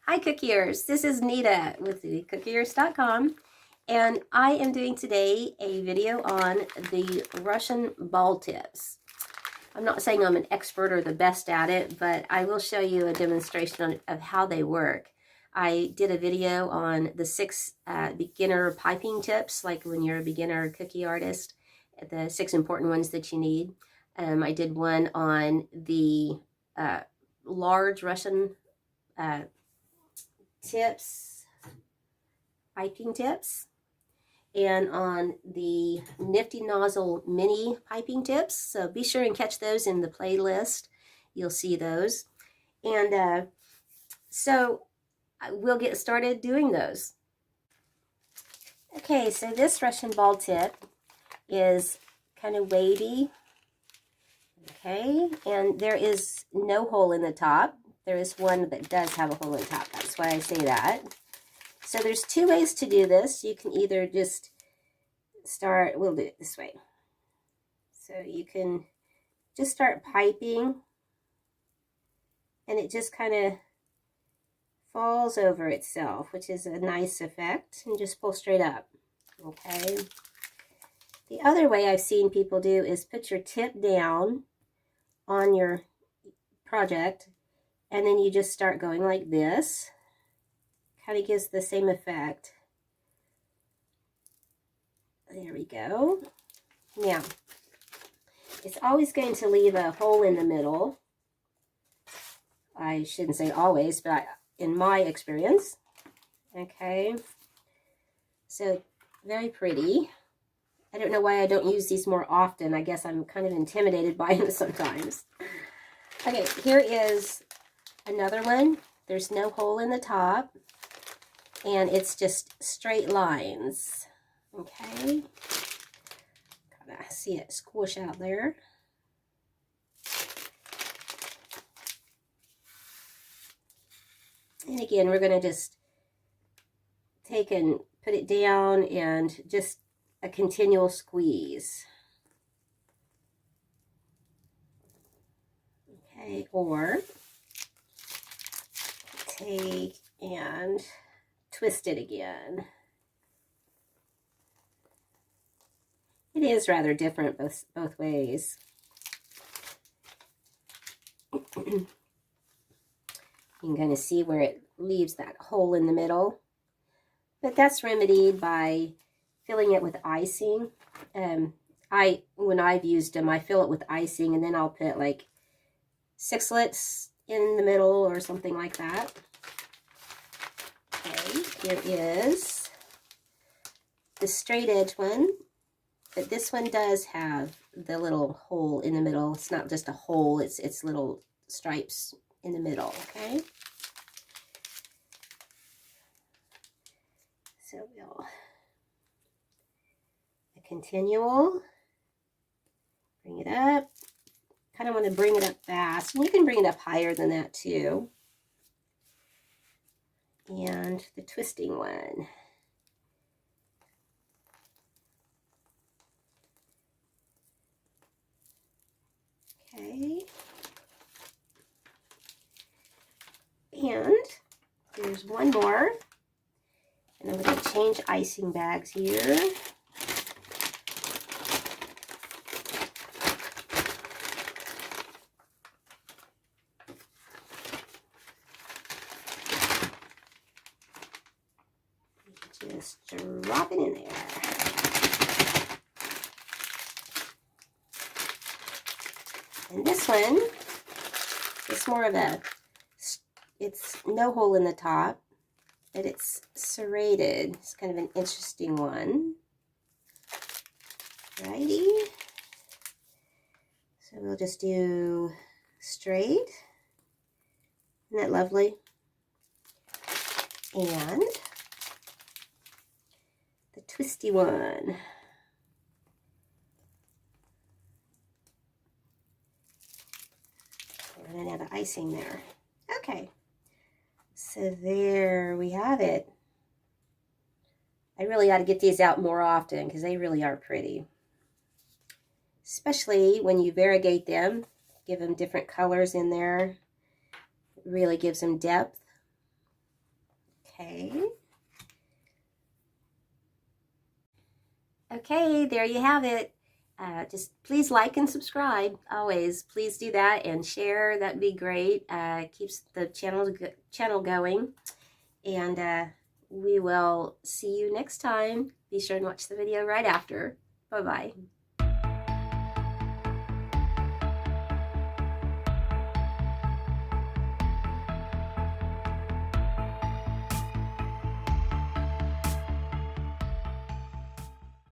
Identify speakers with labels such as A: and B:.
A: Hi Cookiers, this is Nita with WeCookiers.com, and I am doing today a video on the Russian ball tips. I'm not saying I'm an expert or the best at it, but I will show you a demonstration of how they work. I did a video on the 6 beginner piping tips, like when you're a beginner cookie artist, the 6 important ones that you need. I did one on the large Russian tips, piping tips, and on the Nifty Nozzle mini piping tips. So be sure and catch those in the playlist. You'll see those. And so we'll get started doing those. Okay, so this Russian ball tip is kind of wavy. Okay, and there is no hole in the top. There is one that does have a hole in the top. That's why I say that. So there's 2 ways to do this. You can either just start, we'll do it this way. So you can just start piping, and it just kind of falls over itself, which is a nice effect, and just pull straight up. Okay. The other way I've seen people do is put your tip down on your project, and then you just start going like this. Kind of gives the same effect. There we go. Now, it's always going to leave a hole in the middle. I shouldn't say always, but in my experience. Okay. So, very pretty. I don't know why I don't use these more often. I guess I'm kind of intimidated by them sometimes. Okay, here is another one. There's no hole in the top, and it's just straight lines. Okay, kind of see it squish out there. And again, we're going to just take and put it down and just a continual squeeze. Okay, or take and twist it again. It is rather different both ways. You can kind of see where it leaves that hole in the middle. But that's remedied by filling it with icing. When I've used them, I fill it with icing, and then I'll put like 6 slits in the middle or something like that. Okay, here is the straight edge one, but this one does have the little hole in the middle. It's not just a hole, it's little stripes in the middle, okay? So we'll continual, bring it up. Kind of want to bring it up fast, and you can bring it up higher than that too. And the twisting one. Okay. And there's one more, and I'm going to change icing bags here. Just drop it in there. And this one is more of a, it's no hole in the top, but it's serrated. It's kind of an interesting one. Righty. So we'll just do straight. Isn't that lovely? And the twisty one. We're running out of icing there. Okay, so there we have it. I really ought to get these out more often because they really are pretty. Especially when you variegate them, give them different colors in there. It really gives them depth. Okay. Okay, there you have it. Just please like and subscribe. Always, please do that and share. That'd be great. Keeps the channel going. And we will see you next time. Be sure and watch the video right after. Bye-bye.